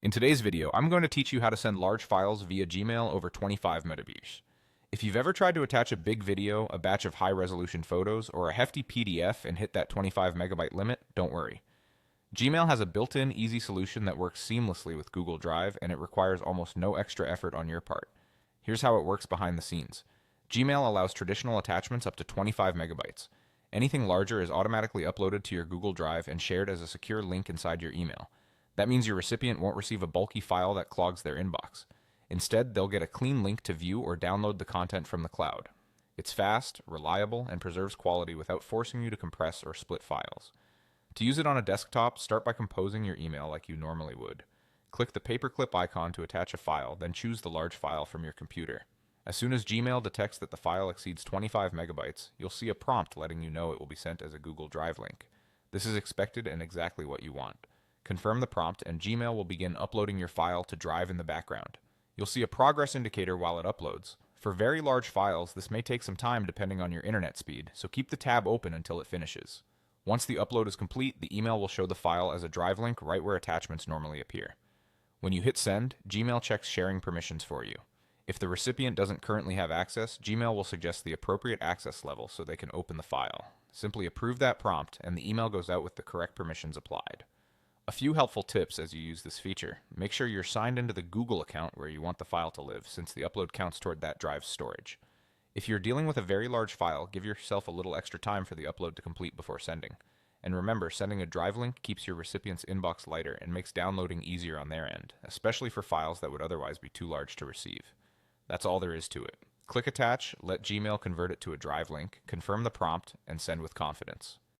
In today's video, I'm going to teach you how to send large files via Gmail over 25 megabytes. If you've ever tried to attach a big video, a batch of high-resolution photos, or a hefty PDF and hit that 25 megabyte limit, don't worry. Gmail has a built-in easy solution that works seamlessly with Google Drive, and it requires almost no extra effort on your part. Here's how it works behind the scenes. Gmail allows traditional attachments up to 25 megabytes. Anything larger is automatically uploaded to your Google Drive and shared as a secure link inside your email. That means your recipient won't receive a bulky file that clogs their inbox. Instead, they'll get a clean link to view or download the content from the cloud. It's fast, reliable, and preserves quality without forcing you to compress or split files. To use it on a desktop, start by composing your email like you normally would. Click the paperclip icon to attach a file, then choose the large file from your computer. As soon as Gmail detects that the file exceeds 25 megabytes, you'll see a prompt letting you know it will be sent as a Google Drive link. This is expected and exactly what you want. Confirm the prompt, and Gmail will begin uploading your file to Drive in the background. You'll see a progress indicator while it uploads. For very large files, this may take some time depending on your internet speed, so keep the tab open until it finishes. Once the upload is complete, the email will show the file as a Drive link right where attachments normally appear. When you hit send, Gmail checks sharing permissions for you. If the recipient doesn't currently have access, Gmail will suggest the appropriate access level so they can open the file. Simply approve that prompt, and the email goes out with the correct permissions applied. A few helpful tips as you use this feature. Make sure you're signed into the Google account where you want the file to live, since the upload counts toward that drive's storage. If you're dealing with a very large file, give yourself a little extra time for the upload to complete before sending. And remember, sending a drive link keeps your recipient's inbox lighter and makes downloading easier on their end, especially for files that would otherwise be too large to receive. That's all there is to it. Click attach, let Gmail convert it to a drive link, confirm the prompt, and send with confidence.